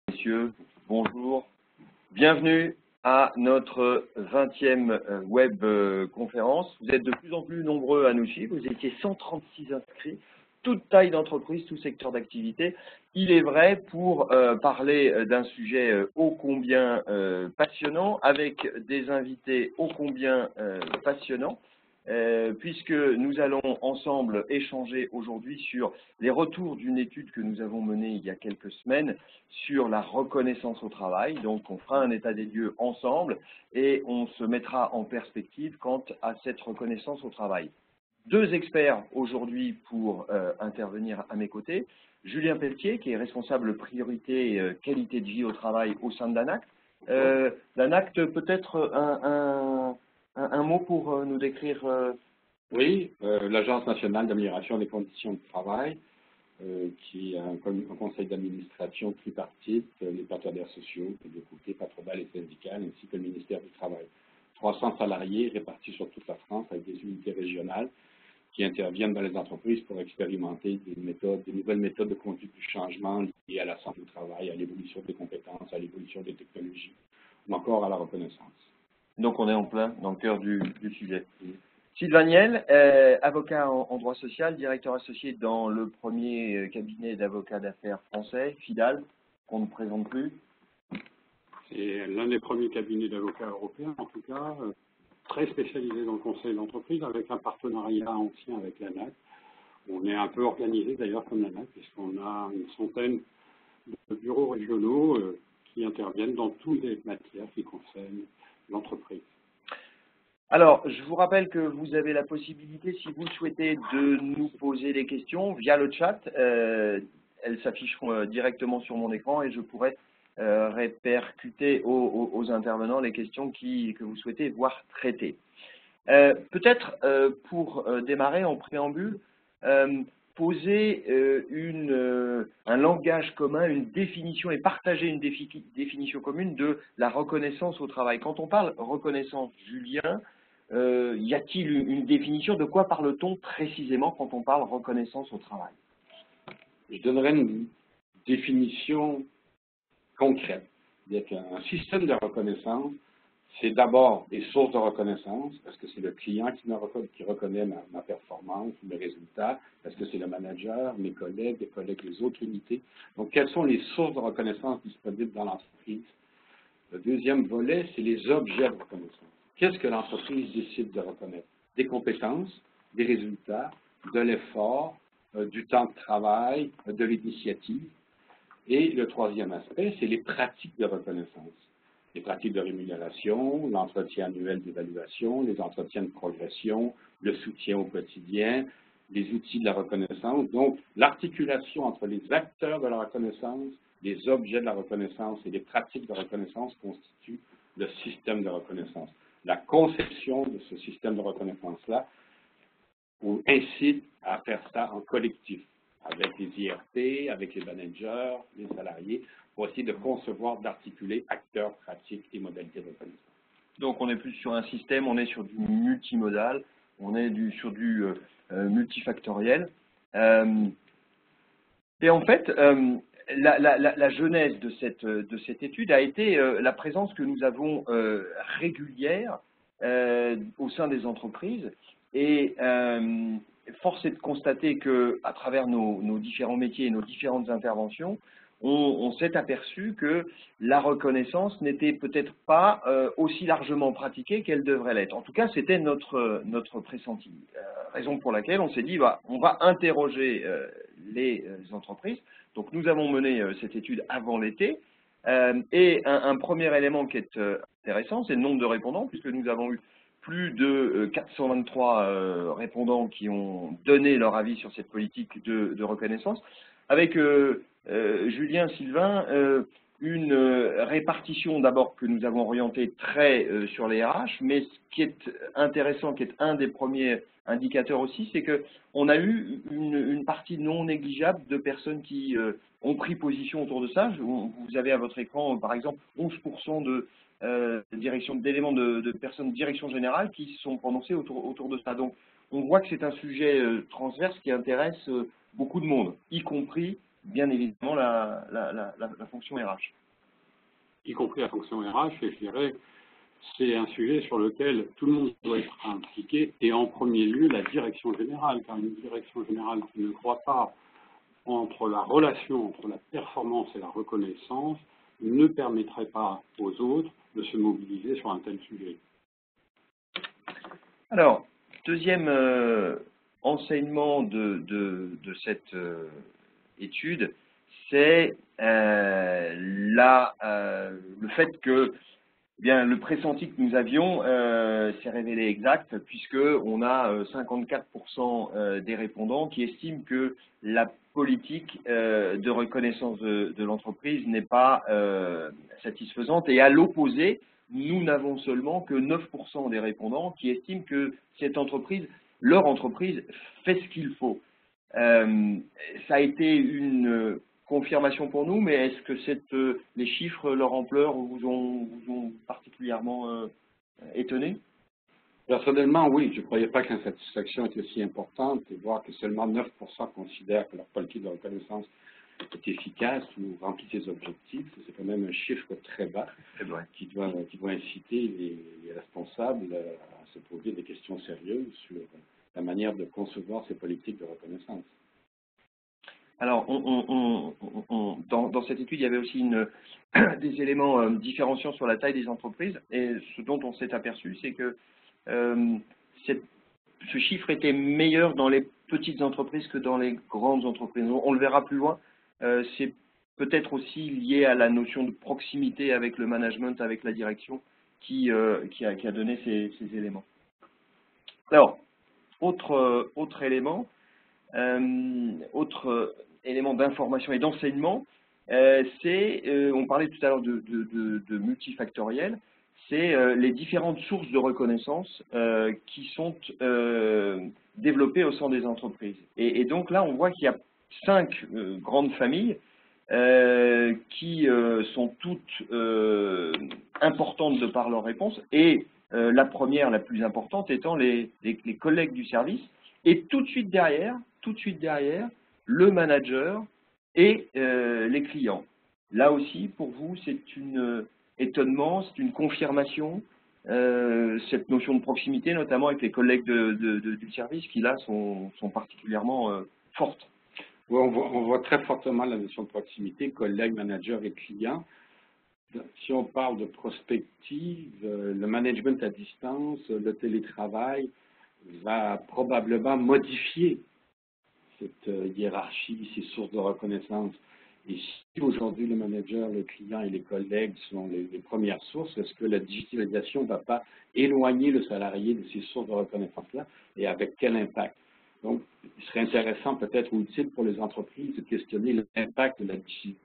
Messieurs, bonjour. Bienvenue à notre 20e web conférence. Vous êtes de plus en plus nombreux à nous suivre. Vous étiez 136 inscrits, toute taille d'entreprise, tout secteur d'activité. Il est vrai pour parler d'un sujet ô combien passionnant, avec des invités ô combien passionnants. Puisque nous allons ensemble échanger aujourd'hui sur les retours d'une étude que nous avons menée il y a quelques semaines sur la reconnaissance au travail. Donc, on fera un état des lieux ensemble et on se mettra en perspective quant à cette reconnaissance au travail. Deux experts aujourd'hui pour intervenir à mes côtés. Julien Pelletier, qui est responsable priorité qualité de vie au travail au sein de l'ANACT. L'ANACT, peut-être un mot pour nous décrire Oui, l'Agence nationale d'amélioration des conditions de travail, qui est un conseil d'administration tripartite, les partenaires sociaux, de côté patronal et syndical, ainsi que le ministère du Travail. 300 salariés répartis sur toute la France avec des unités régionales qui interviennent dans les entreprises pour expérimenter des nouvelles méthodes de conduite du changement liées à la santé au travail, à l'évolution des compétences, à l'évolution des technologies, ou encore à la reconnaissance. Donc, on est en plein dans le cœur du sujet. Sylvain Niel, avocat en droit social, directeur associé dans le premier cabinet d'avocats d'affaires français, FIDAL, qu'on ne présente plus. C'est l'un des premiers cabinets d'avocats européens, en tout cas, très spécialisé dans le conseil d'entreprise, avec un partenariat ancien avec l'ANAC. On est un peu organisé d'ailleurs comme l'ANAC, puisqu'on a une centaine de bureaux régionaux qui interviennent dans toutes les matières qui concernent l'entreprise. Alors, je vous rappelle que vous avez la possibilité, si vous le souhaitez, de nous poser des questions via le chat. Elles s'afficheront directement sur mon écran et je pourrai répercuter aux intervenants les questions que vous souhaitez voir traitées. Peut-être pour démarrer en préambule, poser un langage commun, une définition et partager une définition commune de la reconnaissance au travail. Quand on parle reconnaissance, Julien, y a-t-il une définition? De quoi parle-t-on précisément quand on parle reconnaissance au travail? Je donnerais une définition concrète. Un système de reconnaissance, c'est d'abord des sources de reconnaissance. Est-ce que c'est le client qui reconnaît ma performance, mes résultats? Est-ce que c'est le manager, mes collègues, les collègues des autres unités? Donc, quelles sont les sources de reconnaissance disponibles dans l'entreprise? Le deuxième volet, c'est les objets de reconnaissance. Qu'est-ce que l'entreprise décide de reconnaître? Des compétences, des résultats, de l'effort, du temps de travail, de l'initiative. Et le troisième aspect, c'est les pratiques de reconnaissance. Les pratiques de rémunération, l'entretien annuel d'évaluation, les entretiens de progression, le soutien au quotidien, les outils de la reconnaissance. Donc, l'articulation entre les acteurs de la reconnaissance, les objets de la reconnaissance et les pratiques de reconnaissance constitue le système de reconnaissance. La conception de ce système de reconnaissance-là incite à faire ça en collectif, avec les IRP, avec les managers, les salariés, pour essayer de concevoir, d'articuler acteurs, pratiques et modalités de reconnaissance. Donc, on est plus sur un système, on est sur du multimodal, on est sur du multifactoriel. Et en fait, la genèse de cette étude a été la présence que nous avons régulière au sein des entreprises. Et force est de constater qu'à travers nos différents métiers et nos différentes interventions, on s'est aperçu que la reconnaissance n'était peut-être pas aussi largement pratiquée qu'elle devrait l'être. En tout cas, c'était notre pressenti. Raison pour laquelle on s'est dit, on va interroger les entreprises. Donc, nous avons mené cette étude avant l'été. Et un premier élément qui est intéressant, c'est le nombre de répondants, puisque nous avons eu plus de 423 répondants qui ont donné leur avis sur cette politique de reconnaissance, avec Julien, Sylvain, une répartition d'abord que nous avons orientée très sur les RH, mais ce qui est intéressant, qui est un des premiers indicateurs aussi, c'est qu'on a eu une partie non négligeable de personnes qui ont pris position autour de ça. Vous avez à votre écran, par exemple, 11% d'éléments de personnes de direction générale qui sont prononcés autour de ça. Donc, on voit que c'est un sujet transverse qui intéresse beaucoup de monde, y compris bien évidemment la fonction RH. Y compris la fonction RH, et je dirais, c'est un sujet sur lequel tout le monde doit être impliqué, et en premier lieu la direction générale, car une direction générale qui ne croit pas entre la relation entre la performance et la reconnaissance ne permettrait pas aux autres de se mobiliser sur un tel sujet. Alors, deuxième enseignement de cette étude, c'est le fait que bien, le pressenti que nous avions s'est révélé exact, puisqu'on a 54% des répondants qui estiment que la politique de reconnaissance de l'entreprise n'est pas satisfaisante. Et à l'opposé, nous n'avons seulement que 9% des répondants qui estiment que cette entreprise, leur entreprise, fait ce qu'il faut. Ça a été une confirmation pour nous, mais est-ce que les chiffres, leur ampleur vous ont particulièrement étonné? Personnellement, oui, je ne croyais pas que l'insatisfaction était aussi importante et voir que seulement 9% considèrent que leur politique de reconnaissance est efficace ou remplit ses objectifs. C'est quand même un chiffre très bas qui doit inciter les responsables à se poser des questions sérieuses sur la manière de concevoir ces politiques de reconnaissance. Alors, dans cette étude, il y avait aussi des éléments différenciants sur la taille des entreprises, et ce dont on s'est aperçu, c'est que ce chiffre était meilleur dans les petites entreprises que dans les grandes entreprises. On le verra plus loin, c'est peut-être aussi lié à la notion de proximité avec le management, avec la direction, qui a donné ces éléments. Alors, autre élément d'information et d'enseignement, on parlait tout à l'heure de multifactoriel, c'est les différentes sources de reconnaissance qui sont développées au sein des entreprises. Et donc là, on voit qu'il y a 5 grandes familles qui sont toutes importantes de par leur réponse, et la première, la plus importante, étant les collègues du service, et tout de suite derrière, le manager et les clients. Là aussi, pour vous, c'est un étonnement, c'est une confirmation, cette notion de proximité, notamment avec les collègues du service, qui là sont particulièrement fortes. Oui, on voit très fortement la notion de proximité, collègues, managers et clients. Si on parle de prospective, le management à distance, le télétravail va probablement modifier cette hiérarchie, ces sources de reconnaissance. Et si aujourd'hui le manager, le client et les collègues sont les premières sources, est-ce que la digitalisation ne va pas éloigner le salarié de ces sources de reconnaissance-là, et avec quel impact? Donc, il serait intéressant peut-être ou utile pour les entreprises de questionner l'impact de la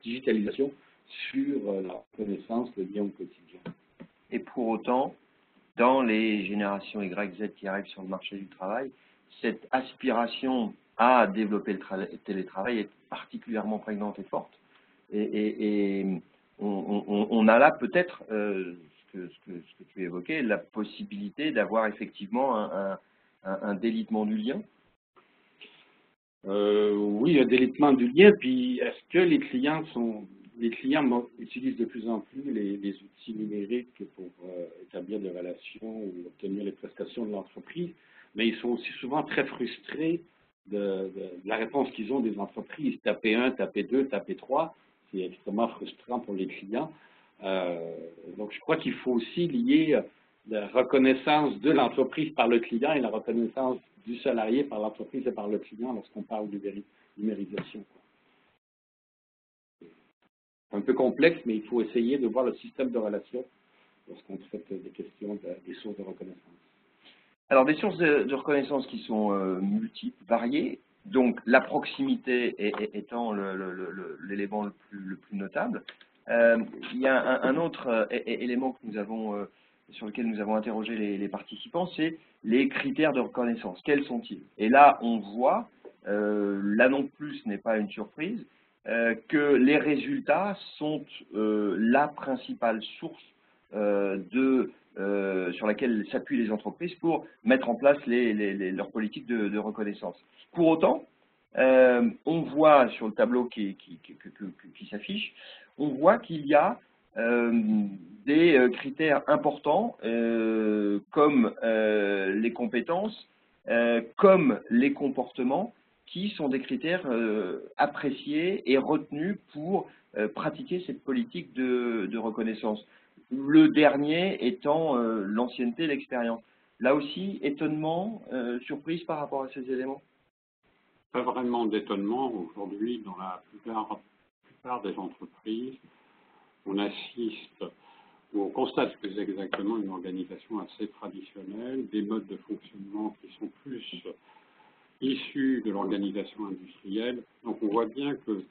digitalisation sur la reconnaissance, le lien au quotidien. Et pour autant, dans les générations Y, Z qui arrivent sur le marché du travail, cette aspiration à développer le télétravail est particulièrement prégnante et forte. Et on a là peut-être, ce que tu évoquais, la possibilité d'avoir effectivement un délitement du lien. Oui, un délitement du lien. Puis, est-ce que les clients utilisent de plus en plus les outils numériques pour établir des relations ou obtenir les prestations de l'entreprise, mais ils sont aussi souvent très frustrés de la réponse qu'ils ont des entreprises. Taper 1, taper 2, taper 3, c'est extrêmement frustrant pour les clients. Donc, je crois qu'il faut aussi lier la reconnaissance de l'entreprise par le client et la reconnaissance du salarié par l'entreprise et par le client lorsqu'on parle de numérisation. C'est un peu complexe, mais il faut essayer de voir le système de relations lorsqu'on traite des questions des sources de reconnaissance. Alors, des sources de reconnaissance qui sont multiples, variées, donc la proximité étant l'élément le plus notable. Il y a un autre élément que sur lequel nous avons interrogé les participants, c'est les critères de reconnaissance. Quels sont-ils? Et là, on voit, là non plus, ce n'est pas une surprise, que les résultats sont la principale source sur laquelle s'appuient les entreprises pour mettre en place leurs politiques de reconnaissance. Pour autant, on voit sur le tableau qui s'affiche, on voit qu'il y a des critères importants comme les compétences, comme les comportements, qui sont des critères appréciés et retenus pour pratiquer cette politique de reconnaissance. Le dernier étant l'ancienneté, l'expérience. Là aussi, étonnement, surprise par rapport à ces éléments? Pas vraiment d'étonnement. Aujourd'hui, dans la plupart des entreprises, on assiste ou on constate plus exactement une organisation assez traditionnelle, des modes de fonctionnement qui sont plus issus de l'organisation industrielle. Donc on voit bien que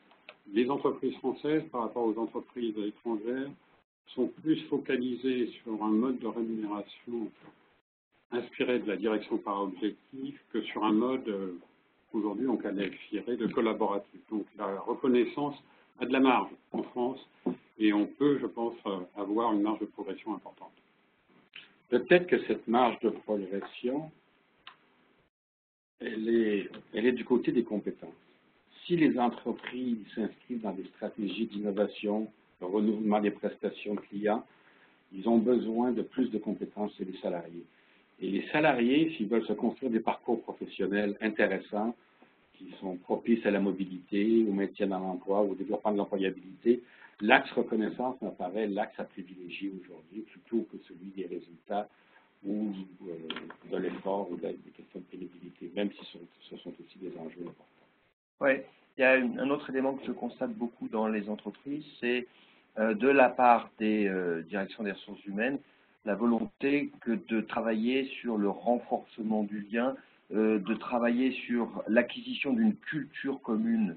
les entreprises françaises, par rapport aux entreprises étrangères, sont plus focalisées sur un mode de rémunération inspiré de la direction par objectif que sur un mode, aujourd'hui on qualifierait de collaboratif. Donc la reconnaissance a de la marge en France et on peut, je pense, avoir une marge de progression importante. Peut-être que cette marge de progression, elle est du côté des compétences. Si les entreprises s'inscrivent dans des stratégies d'innovation, de renouvellement des prestations clients, ils ont besoin de plus de compétences chez les salariés. Et les salariés, s'ils veulent se construire des parcours professionnels intéressants, qui sont propices à la mobilité, au maintien dans l'emploi, au développement de l'employabilité, l'axe reconnaissance m'apparaît l'axe à privilégier aujourd'hui, plutôt que celui des résultats ou de l'effort ou des questions de pénibilité, même si ce sont aussi des enjeux importants. Oui, il y a un autre élément que je constate beaucoup dans les entreprises, c'est de la part des directions des ressources humaines, la volonté que de travailler sur le renforcement du lien, de travailler sur l'acquisition d'une culture commune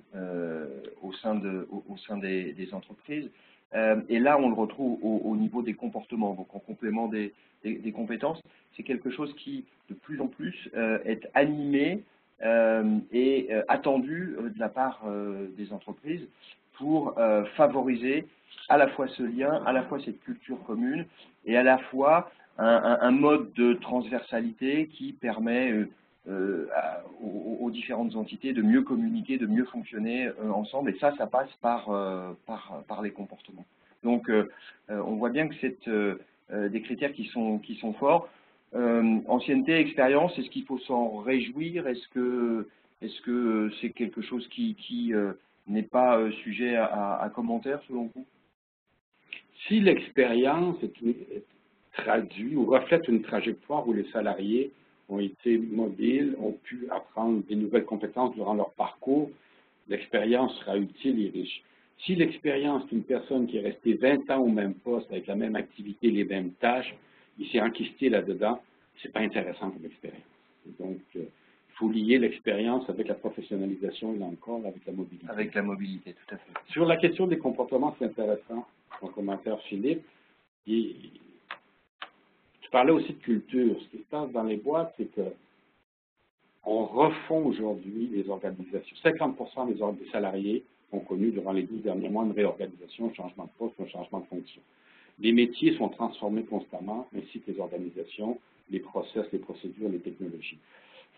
au sein des entreprises. Et là, on le retrouve au niveau des comportements, donc en complément des compétences. C'est quelque chose qui, de plus en plus, est animé et attendu de la part des entreprises pour favoriser à la fois ce lien, à la fois cette culture commune et à la fois un mode de transversalité qui permet aux différentes entités de mieux communiquer, de mieux fonctionner ensemble. Et ça passe par les comportements. Donc, on voit bien que c'est des critères qui sont forts. Ancienneté, expérience, est-ce qu'il faut s'en réjouir? Est-ce que c'est quelque chose qui n'est pas sujet à commentaire selon vous? Si l'expérience traduit ou reflète une trajectoire où les salariés ont été mobiles, ont pu apprendre des nouvelles compétences durant leur parcours, l'expérience sera utile et riche. Si l'expérience d'une personne qui est restée 20 ans au même poste, avec la même activité, les mêmes tâches, il s'est enquisté là-dedans, c'est pas intéressant comme expérience. Donc, il faut lier l'expérience avec la professionnalisation et là encore avec la mobilité. Avec la mobilité, tout à fait. Sur la question des comportements, c'est intéressant, ton commentaire, Philippe. Tu parlais aussi de culture. Ce qui se passe dans les boîtes, c'est que on refond aujourd'hui les organisations. 50% des salariés ont connu durant les 12 derniers mois une réorganisation, un changement de poste, un changement de fonction. Les métiers sont transformés constamment, ainsi que les organisations, les process, les procédures, les technologies.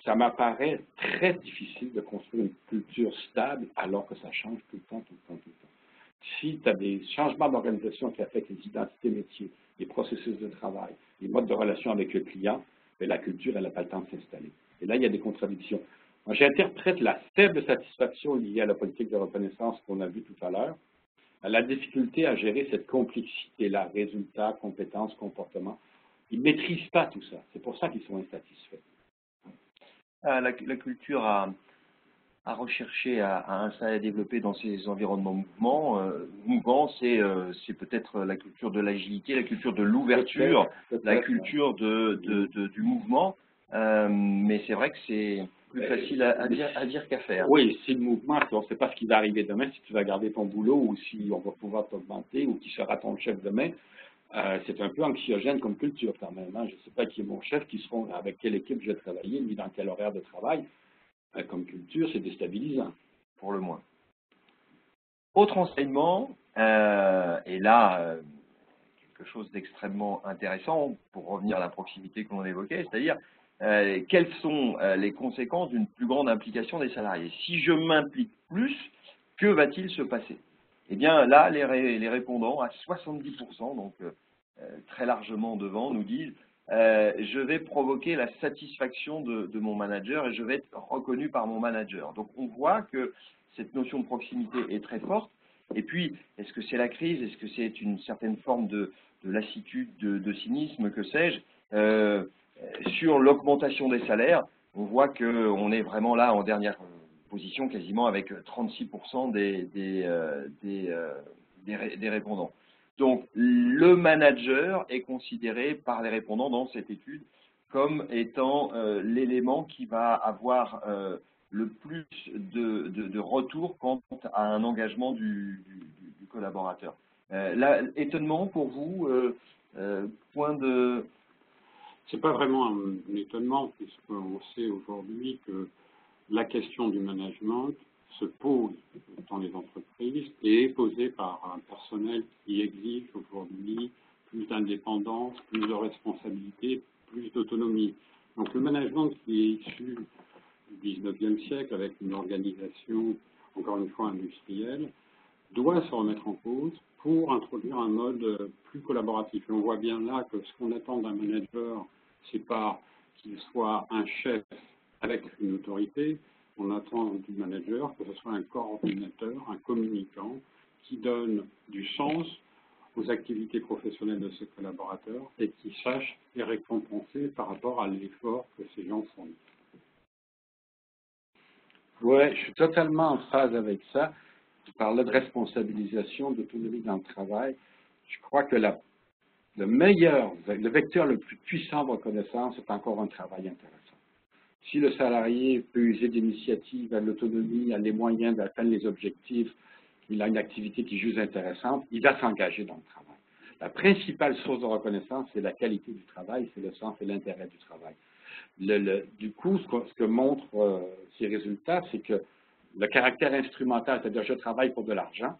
Ça m'apparaît très difficile de construire une culture stable alors que ça change tout le temps. Si tu as des changements d'organisation qui affectent les identités métiers, les processus de travail, les modes de relation avec le client, bien, la culture, elle n'a pas le temps de s'installer. Et là, il y a des contradictions. Moi, j'interprète la faible satisfaction liée à la politique de reconnaissance qu'on a vue tout à l'heure, à la difficulté à gérer cette complexité-là, résultats, compétences, comportements. Ils ne maîtrisent pas tout ça. C'est pour ça qu'ils sont insatisfaits. La culture à rechercher, à installer, à développer dans ces environnements mouvants, c'est peut-être la culture de l'agilité, la culture de l'ouverture, la culture du mouvement. Mais c'est vrai que c'est plus facile à dire qu'à faire. Oui, si le mouvement, on ne sait pas ce qui va arriver demain, si tu vas garder ton boulot ou si on va pouvoir t'augmenter ou qui sera ton chef demain. C'est un peu anxiogène comme culture quand même. Hein. Je ne sais pas qui est mon chef, avec quelle équipe je vais travailler, ni dans quel horaire de travail. Comme culture, c'est déstabilisant. Pour le moins. Autre enseignement, et là, quelque chose d'extrêmement intéressant, pour revenir à la proximité qu'on évoquait, c'est-à-dire quelles sont les conséquences d'une plus grande implication des salariés? Si je m'implique plus, que va-t-il se passer? Eh bien, là, les répondants, à 70%, donc très largement devant, nous disent je vais provoquer la satisfaction de mon manager et je vais être reconnu par mon manager. Donc, on voit que cette notion de proximité est très forte. Et puis, est-ce que c'est la crise? Est-ce que c'est une certaine forme de lassitude, de cynisme, que sais-je? Sur l'augmentation des salaires, on voit qu'on est vraiment là en dernière position, quasiment avec 36% des répondants. Donc, le manager est considéré par les répondants dans cette étude comme étant l'élément qui va avoir le plus de retour quant à un engagement du collaborateur. Là, étonnement pour vous, point de... C'est pas vraiment un étonnement, puisqu'on sait aujourd'hui que la question du management se pose dans les entreprises et est posée par un personnel qui exige aujourd'hui plus d'indépendance, plus de responsabilité, plus d'autonomie. Donc le management qui est issu du 19e siècle avec une organisation, encore une fois, industrielle, doit se remettre en cause pour introduire un mode plus collaboratif. Et on voit bien là que ce qu'on attend d'un manager, c'est pas qu'il soit un chef avec une autorité. On attend du manager que ce soit un coordinateur, un communicant qui donne du sens aux activités professionnelles de ses collaborateurs et qui sache les récompenser par rapport à l'effort que ces gens font. Oui, je suis totalement en phase avec ça. Tu parlais de responsabilisation, d'autonomie dans le travail. Je crois que le vecteur le plus puissant de reconnaissance, c'est encore un travail intéressant. Si le salarié peut user d'initiatives, a de l'autonomie, a les moyens d'atteindre les objectifs, il a une activité qui juge intéressante, il va s'engager dans le travail. La principale source de reconnaissance, c'est la qualité du travail, c'est le sens et l'intérêt du travail. Du coup, ce que montrent ces résultats, c'est que le caractère instrumental, c'est-à-dire je travaille pour de l'argent,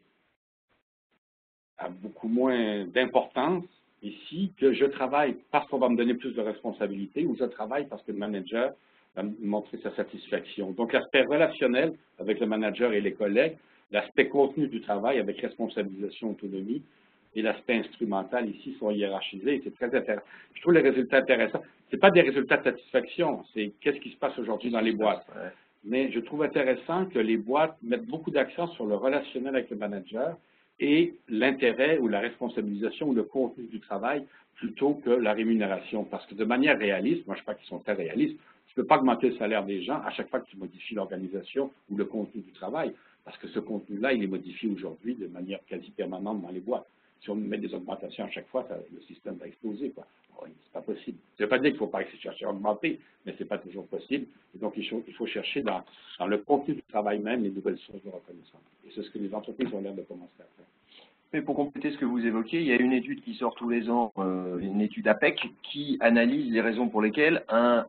a beaucoup moins d'importance ici que je travaille parce qu'on va me donner plus de responsabilités ou je travaille parce que le manager va me montrer sa satisfaction. Donc, l'aspect relationnel avec le manager et les collègues, l'aspect contenu du travail avec responsabilisation, autonomie, et l'aspect instrumental ici sont hiérarchisés. C'est très intéressant. Je trouve les résultats intéressants. Ce n'est pas des résultats de satisfaction, c'est qu'est-ce qui se passe aujourd'hui dans les boîtes. Mais je trouve intéressant que les boîtes mettent beaucoup d'accent sur le relationnel avec le manager et l'intérêt ou la responsabilisation ou le contenu du travail plutôt que la rémunération. Parce que de manière réaliste, moi je crois qu'ils sont très réalistes, tu ne peux pas augmenter le salaire des gens à chaque fois que tu modifies l'organisation ou le contenu du travail. Parce que ce contenu-là, il est modifié aujourd'hui de manière quasi permanente dans les boîtes. Si on met des augmentations à chaque fois, le système va exploser, quoi. C'est pas possible. Ça ne veut pas dire qu'il ne faut pas chercher à augmenter, mais ce n'est pas toujours possible. Et donc, il faut chercher dans le contenu du travail même les nouvelles sources de reconnaissance. Et c'est ce que les entreprises ont l'air de commencer à faire. Mais pour compléter ce que vous évoquez, il y a une étude qui sort tous les ans, une étude APEC, qui analyse les raisons pour lesquelles un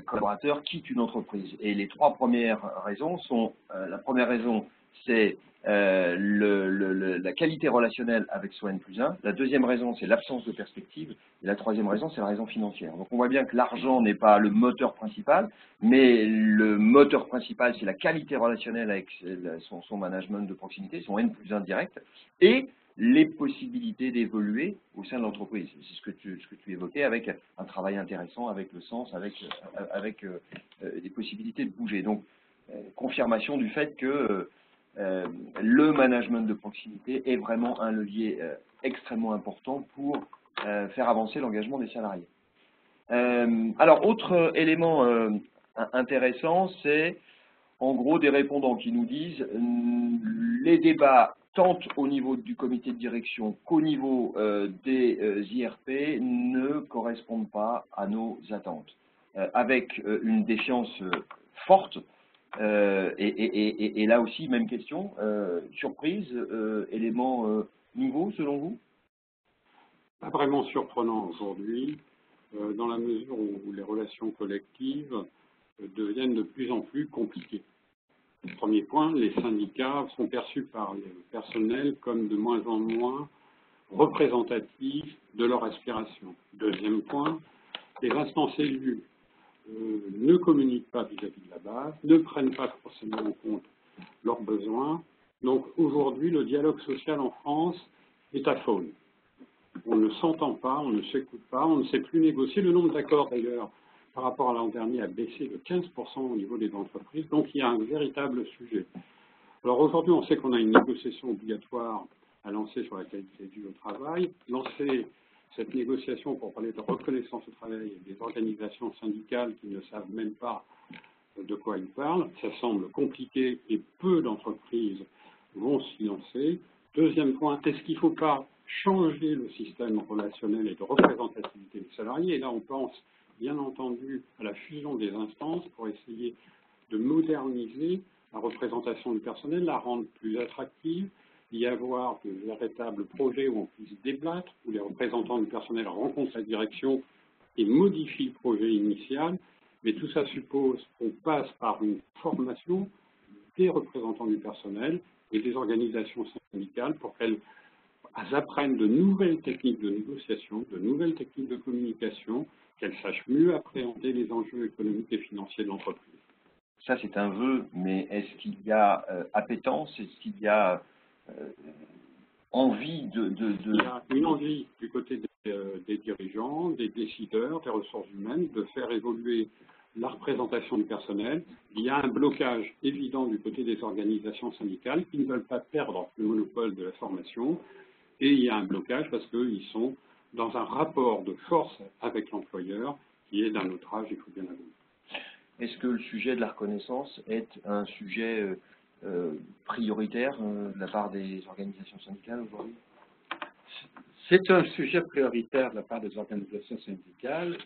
collaborateur quitte une entreprise. Et les trois premières raisons sont, la première raison, c'est la qualité relationnelle avec son N+1. La deuxième raison, c'est l'absence de perspective. Et la troisième raison, c'est la raison financière. Donc on voit bien que l'argent n'est pas le moteur principal, mais le moteur principal, c'est la qualité relationnelle avec son management de proximité, son N+1 direct, et les possibilités d'évoluer au sein de l'entreprise. C'est ce que tu évoquais avec un travail intéressant, avec le sens, avec des possibilités de bouger. Donc, confirmation du fait que le management de proximité est vraiment un levier extrêmement important pour faire avancer l'engagement des salariés. Alors, autre élément intéressant, c'est en gros des répondants qui nous disent les débats tant au niveau du comité de direction qu'au niveau des IRP ne correspondent pas à nos attentes. Avec une défiance forte, et là aussi, même question, surprise, élément nouveau selon vous? Pas vraiment surprenant aujourd'hui, dans la mesure où les relations collectives deviennent de plus en plus compliquées. Premier point, les syndicats sont perçus par le personnel comme de moins en moins représentatifs de leur aspiration. Deuxième point, les instances élues ne communiquent pas vis-à-vis de la base, ne prennent pas forcément en compte leurs besoins. Donc aujourd'hui, le dialogue social en France est aphone. On ne s'entend pas, on ne s'écoute pas, on ne sait plus négocier. Le nombre d'accords, d'ailleurs, par rapport à l'an dernier, a baissé de 15% au niveau des entreprises. Donc il y a un véritable sujet. Alors aujourd'hui, on sait qu'on a une négociation obligatoire à lancer sur la qualité de vie au travail. Lancer cette négociation pour parler de reconnaissance au travail et des organisations syndicales qui ne savent même pas de quoi ils parlent, ça semble compliqué et peu d'entreprises vont s'y lancer. Deuxième point, est-ce qu'il ne faut pas changer le système relationnel et de représentativité des salariés? Et là, on pense bien entendu à la fusion des instances pour essayer de moderniser la représentation du personnel, la rendre plus attractive, y avoir de véritables projets où on puisse débattre, où les représentants du personnel rencontrent la direction et modifient le projet initial. Mais tout ça suppose qu'on passe par une formation des représentants du personnel et des organisations syndicales pour qu'elles apprennent de nouvelles techniques de négociation, de nouvelles techniques de communication, qu'elles sachent mieux appréhender les enjeux économiques et financiers de l'entreprise. Ça, c'est un vœu, mais est-ce qu'il y a appétence? Est-ce qu'il y a envie Il y a une envie du côté des dirigeants, des décideurs, des ressources humaines, de faire évoluer la représentation du personnel. Il y a un blocage évident du côté des organisations syndicales qui ne veulent pas perdre le monopole de la formation. Et il y a un blocage parce qu'ils sont dans un rapport de force avec l'employeur qui est d'un autre âge, il faut bien l'avouer. Est-ce que le sujet de la reconnaissance est un sujet prioritaire de la part des organisations syndicales aujourd'hui? C'est un sujet prioritaire de la part des organisations syndicales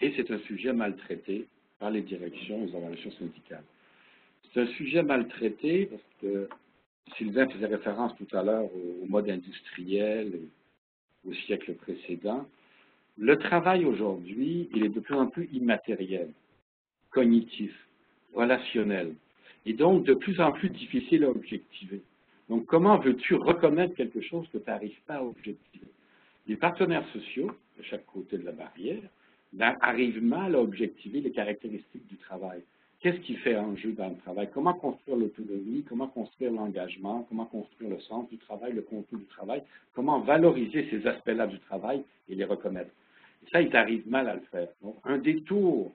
et c'est un sujet maltraité par les directions et les organisations syndicales. C'est un sujet maltraité parce que Sylvain faisait référence tout à l'heure au mode industriel et au siècle précédent. Le travail aujourd'hui, il est de plus en plus immatériel, cognitif, relationnel, et donc de plus en plus difficile à objectiver. Donc, comment veux-tu reconnaître quelque chose que tu n'arrives pas à objectiver? Les partenaires sociaux, de chaque côté de la barrière, arrivent mal à objectiver les caractéristiques du travail. Qu'est-ce qui fait enjeu dans le travail? Comment construire l'autonomie? Comment construire l'engagement? Comment construire le sens du travail, le contenu du travail? Comment valoriser ces aspects-là du travail et les reconnaître? Et ça, ils arrivent mal à le faire. Donc, un détour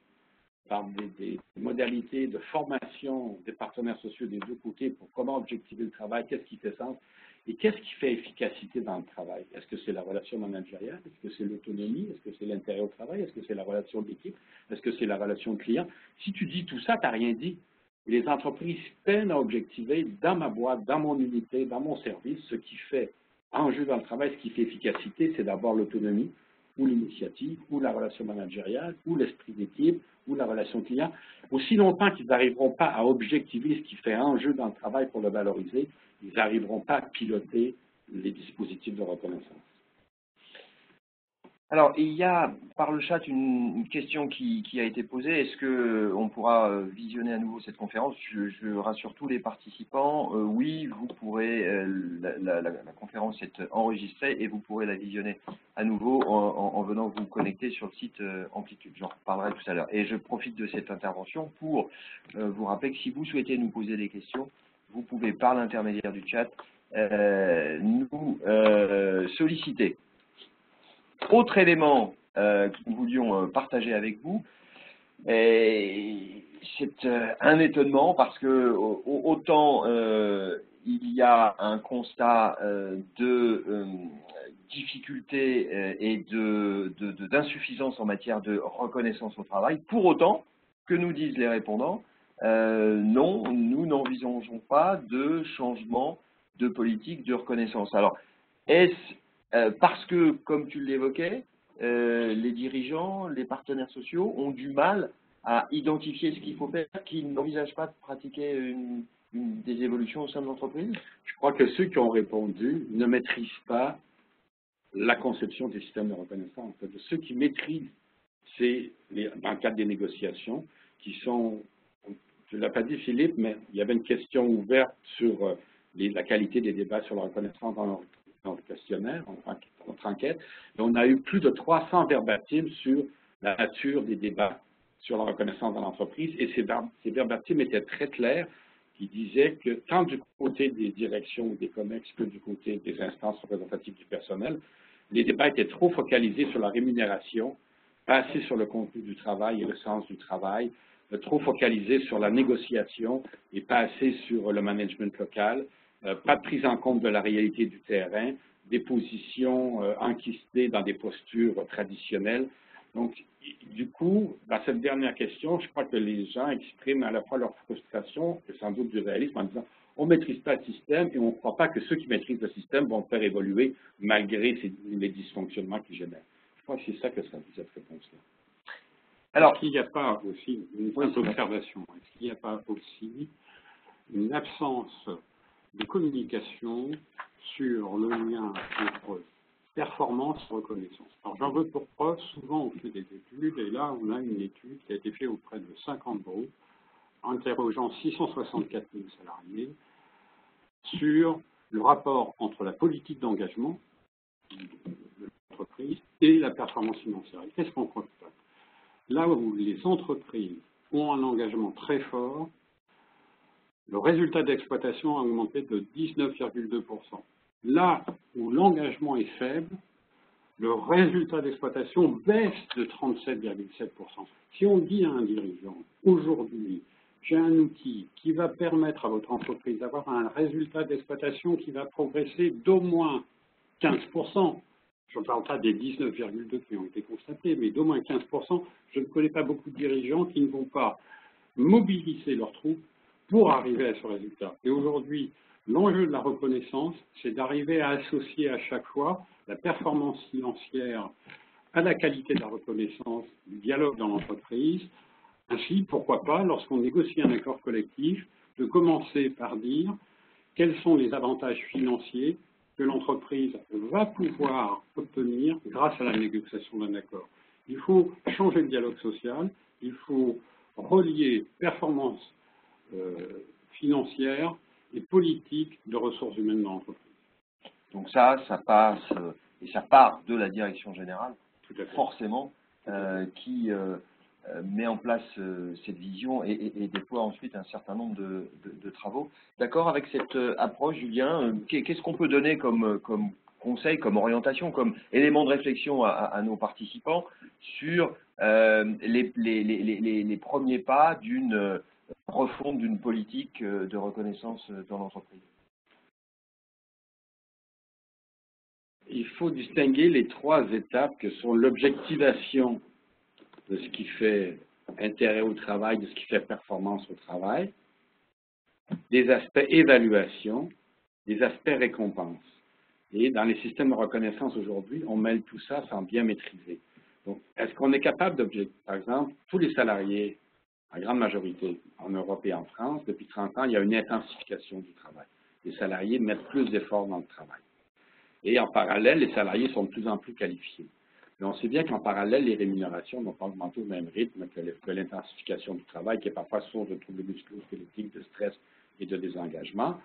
par des modalités de formation des partenaires sociaux des deux côtés pour comment objectiver le travail, qu'est-ce qui fait sens et qu'est-ce qui fait efficacité dans le travail. Est-ce que c'est la relation managériale? Est-ce que c'est l'autonomie? Est-ce que c'est l'intérêt au travail? Est-ce que c'est la relation d'équipe? Est-ce que c'est la relation client? Si tu dis tout ça, tu n'as rien dit. Et les entreprises peinent à objectiver dans ma boîte, dans mon unité, dans mon service, ce qui fait enjeu dans le travail, ce qui fait efficacité, c'est d'abord l'autonomie, ou l'initiative, ou la relation managériale, ou l'esprit d'équipe, ou la relation client. Aussi longtemps qu'ils n'arriveront pas à objectiver ce qui fait enjeu dans le travail pour le valoriser, ils n'arriveront pas à piloter les dispositifs de reconnaissance. Alors, il y a par le chat une question qui a été posée. Est-ce qu'on pourra visionner à nouveau cette conférence? Je rassure tous les participants. Oui, vous pourrez, la conférence est enregistrée et vous pourrez la visionner à nouveau en venant vous connecter sur le site Amplitude. J'en reparlerai tout à l'heure. Et je profite de cette intervention pour vous rappeler que si vous souhaitez nous poser des questions, vous pouvez, par l'intermédiaire du chat, nous solliciter. Autre élément que nous voulions partager avec vous, c'est un étonnement parce que autant il y a un constat de difficulté et d'insuffisance en matière de reconnaissance au travail, pour autant que nous disent les répondants, non, nous n'envisageons pas de changement de politique de reconnaissance. Alors, est-ce parce que, comme tu l'évoquais, les dirigeants, les partenaires sociaux ont du mal à identifier ce qu'il faut faire, qu'ils n'envisagent pas de pratiquer des évolutions au sein de l'entreprise? Je crois que ceux qui ont répondu ne maîtrisent pas la conception des systèmes de reconnaissance. Ceux qui maîtrisent, c'est dans le cadre des négociations, qui sont, tu ne l'as pas dit Philippe, mais il y avait une question ouverte sur la qualité des débats sur la reconnaissance dans le questionnaire, notre enquête, et on a eu plus de 300 verbatimes sur la nature des débats sur la reconnaissance dans l'entreprise, et ces verbatim étaient très clairs, qui disaient que tant du côté des directions ou des COMEX que du côté des instances représentatives du personnel, les débats étaient trop focalisés sur la rémunération, pas assez sur le contenu du travail et le sens du travail, trop focalisés sur la négociation et pas assez sur le management local, pas de prise en compte de la réalité du terrain, des positions enquistées dans des postures traditionnelles. Donc, du coup, dans cette dernière question, je crois que les gens expriment à la fois leur frustration et sans doute du réalisme en disant on ne maîtrise pas le système et on ne croit pas que ceux qui maîtrisent le système vont le faire évoluer malgré les dysfonctionnements qu'ils génèrent. Je crois que c'est ça que ça dit cette réponse-là. Alors, est-ce qu'il n'y a pas aussi une simple observation, est-ce qu'il n'y a pas aussi une absence de communication sur le lien entre performance et reconnaissance? Alors, j'en veux pour preuve, souvent on fait des études, et là on a une étude qui a été faite auprès de 50 groupes, interrogeant 664 000 salariés sur le rapport entre la politique d'engagement de l'entreprise et la performance financière. Et qu'est-ce qu'on constate? Là où les entreprises ont un engagement très fort, le résultat d'exploitation a augmenté de 19,2%. Là où l'engagement est faible, le résultat d'exploitation baisse de 37,7%. Si on dit à un dirigeant, aujourd'hui, j'ai un outil qui va permettre à votre entreprise d'avoir un résultat d'exploitation qui va progresser d'au moins 15%, je ne parle pas des 19,2 qui ont été constatés, mais d'au moins 15%, je ne connais pas beaucoup de dirigeants qui ne vont pas mobiliser leurs troupes pour arriver à ce résultat. Et aujourd'hui, l'enjeu de la reconnaissance, c'est d'arriver à associer à chaque fois la performance financière à la qualité de la reconnaissance, du dialogue dans l'entreprise. Ainsi, pourquoi pas, lorsqu'on négocie un accord collectif, de commencer par dire quels sont les avantages financiers que l'entreprise va pouvoir obtenir grâce à la négociation d'un accord. Il faut changer le dialogue social, il faut relier performance financière et politique de ressources humaines dans l'entreprise. Donc ça passe, et ça part de la direction générale, forcément, qui met en place cette vision et déploie ensuite un certain nombre de travaux. D'accord avec cette approche, Julien? Qu'est-ce qu'on peut donner comme conseil, comme orientation, comme élément de réflexion à nos participants sur les premiers pas d'une refonte d'une politique de reconnaissance dans l'entreprise? Il faut distinguer les trois étapes que sont l'objectivation de ce qui fait intérêt au travail, de ce qui fait performance au travail, des aspects évaluation, des aspects récompense. Et dans les systèmes de reconnaissance aujourd'hui, on mêle tout ça sans bien maîtriser. Donc, est-ce qu'on est capable d'objectiver, par exemple, tous les salariés, en grande majorité en Europe et en France, depuis 30 ans, il y a une intensification du travail. Les salariés mettent plus d'efforts dans le travail. Et en parallèle, les salariés sont de plus en plus qualifiés. Mais on sait bien qu'en parallèle, les rémunérations n'ont pas augmenté au même rythme que l'intensification du travail, qui est parfois source de troubles musculo-squelettiques, de stress et de désengagement.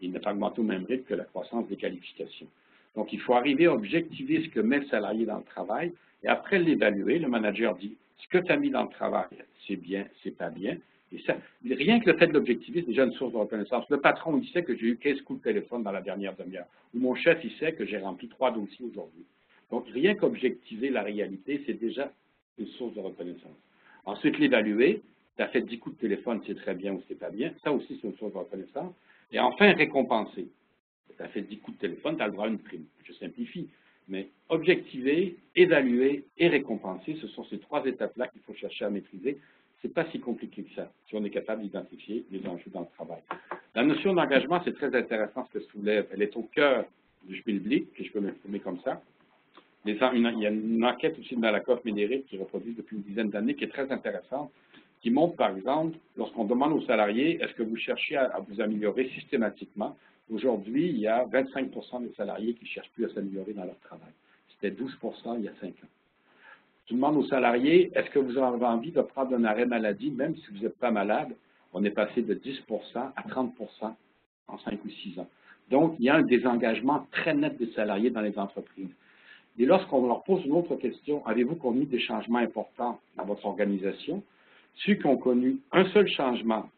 Il n'a pas augmenté au même rythme que la croissance des qualifications. Donc, il faut arriver à objectiver ce que met le salarié dans le travail et après l'évaluer, le manager dit ce que tu as mis dans le travail, c'est bien, c'est pas bien. Et ça, rien que le fait de l'objectiver, c'est déjà une source de reconnaissance. Le patron, il sait que j'ai eu 15 coups de téléphone dans la dernière demi-heure. Ou mon chef, il sait que j'ai rempli 3 dossiers aujourd'hui. Donc, rien qu'objectiver la réalité, c'est déjà une source de reconnaissance. Ensuite, l'évaluer. Tu as fait 10 coups de téléphone, c'est très bien ou c'est pas bien. Ça aussi, c'est une source de reconnaissance. Et enfin, récompenser. Tu as fait 10 coups de téléphone, tu as le droit à une prime. Je simplifie. Mais objectiver, évaluer et récompenser, ce sont ces trois étapes-là qu'il faut chercher à maîtriser. Ce n'est pas si compliqué que ça, si on est capable d'identifier les enjeux dans le travail. La notion d'engagement, c'est très intéressant ce que soulève. Elle est au cœur du Spielblick, que je peux m'exprimer comme ça. Il y a une enquête aussi de Malakoff Médéric qui reproduit depuis une dizaine d'années, qui est très intéressante, qui montre, par exemple, lorsqu'on demande aux salariés, est-ce que vous cherchez à vous améliorer systématiquement? Aujourd'hui, il y a 25% des salariés qui ne cherchent plus à s'améliorer dans leur travail. C'était 12% il y a 5 ans. Tu demandes aux salariés, est-ce que vous avez envie de prendre un arrêt maladie, même si vous n'êtes pas malade? On est passé de 10% à 30% en 5 ou 6 ans. Donc, il y a un désengagement très net des salariés dans les entreprises. Et lorsqu'on leur pose une autre question, avez-vous connu des changements importants dans votre organisation? Ceux qui ont connu un seul changement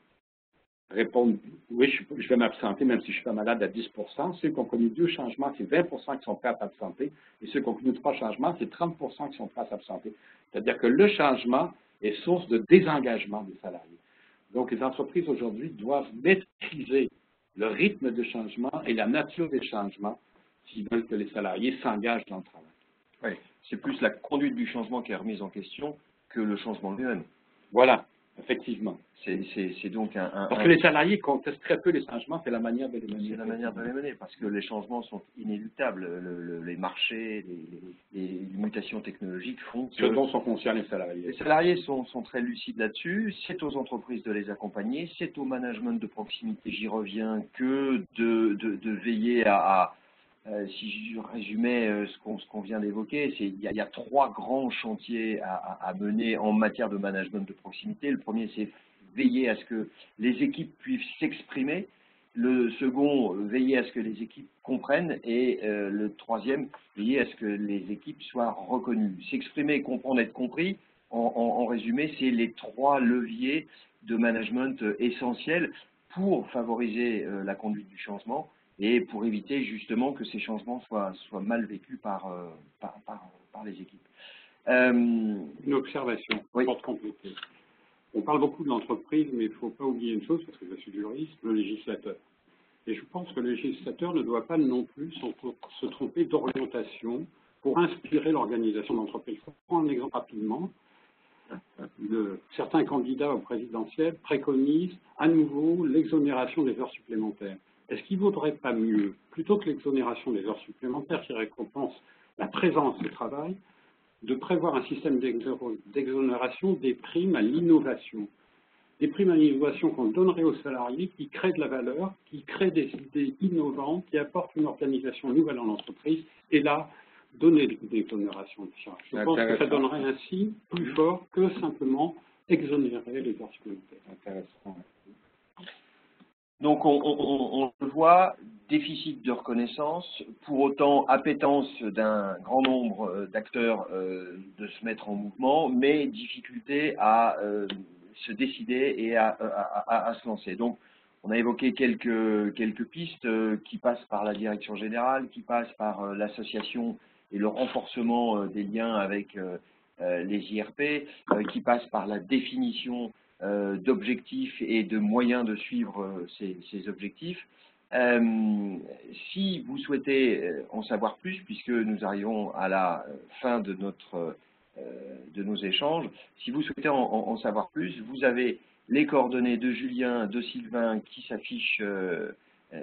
répondent « oui, je vais m'absenter même si je suis pas malade à 10%. Ceux qui ont connu 2 changements, c'est 20% qui sont prêts à s'absenter. Et ceux qui ont connu 3 changements, c'est 30% qui sont prêts à s'absenter. C'est-à-dire que le changement est source de désengagement des salariés. Donc, les entreprises aujourd'hui doivent maîtriser le rythme de changement et la nature des changements s'ils veulent que les salariés s'engagent dans le travail. Oui, c'est plus la conduite du changement qui est remise en question que le changement lui-même. Voilà, effectivement. C'est donc Parce que les salariés contestent très peu les changements, c'est la manière de les mener. C'est la manière de les mener, parce que les changements sont inéluctables. Les marchés, les mutations technologiques font que... Ce dont sont conscients les salariés. Les salariés sont très lucides là-dessus. C'est aux entreprises de les accompagner. C'est au management de proximité, j'y reviens, que de veiller si je résumais ce qu'on vient d'évoquer, il y a 3 grands chantiers à mener en matière de management de proximité. Le premier, c'est veiller à ce que les équipes puissent s'exprimer. Le second, veiller à ce que les équipes comprennent. Et le troisième, veiller à ce que les équipes soient reconnues. S'exprimer, comprendre, être compris. En résumé, c'est les 3 leviers de management essentiels pour favoriser la conduite du changement et pour éviter justement que ces changements soient mal vécus par les équipes. Une observation, oui. pour compléter. On parle beaucoup de l'entreprise, mais il ne faut pas oublier une chose, parce que je suis juriste, le législateur. Et je pense que le législateur ne doit pas non plus se tromper d'orientation pour inspirer l'organisation de l'entreprise. Je prends un exemple rapidement. Certains candidats au présidentiel préconisent à nouveau l'exonération des heures supplémentaires. Est-ce qu'il ne vaudrait pas mieux, plutôt que l'exonération des heures supplémentaires qui récompense la présence au travail, de prévoir un système d'exonération des primes à l'innovation? Des primes à l'innovation qu'on donnerait aux salariés qui créent de la valeur, qui créent des idées innovantes, qui apportent une organisation nouvelle en entreprise, et là, donner des exonérations de charges. Je pense que ça donnerait un signe plus fort que simplement exonérer les heures supplémentaires. Intéressant. Donc on le voit, déficit de reconnaissance, pour autant appétence d'un grand nombre d'acteurs de se mettre en mouvement, mais difficulté à se décider et à se lancer. Donc on a évoqué quelques pistes qui passent par la direction générale, qui passent par l'association et le renforcement des liens avec les IRP, qui passent par la définition d'objectifs et de moyens de suivre ces objectifs. Si vous souhaitez en savoir plus, puisque nous arrivons à la fin de nos échanges, si vous souhaitez en savoir plus, vous avez les coordonnées de Julien, de Sylvain qui s'affichent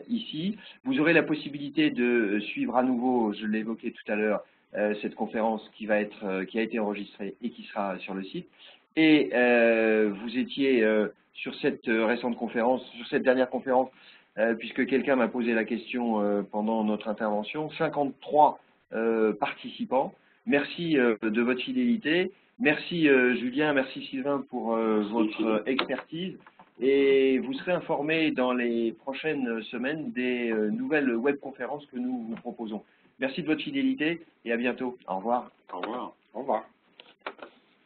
ici. Vous aurez la possibilité de suivre à nouveau, je l'ai évoqué tout à l'heure, cette conférence qui a été enregistrée et qui sera sur le site. Et vous étiez sur cette récente conférence, sur cette dernière conférence, puisque quelqu'un m'a posé la question pendant notre intervention, 53 participants. Merci de votre fidélité. Merci Julien, merci Sylvain pour votre expertise. Et vous serez informés dans les prochaines semaines des nouvelles webconférences que nous vous proposons. Merci de votre fidélité et à bientôt. Au revoir. Au revoir. Au revoir.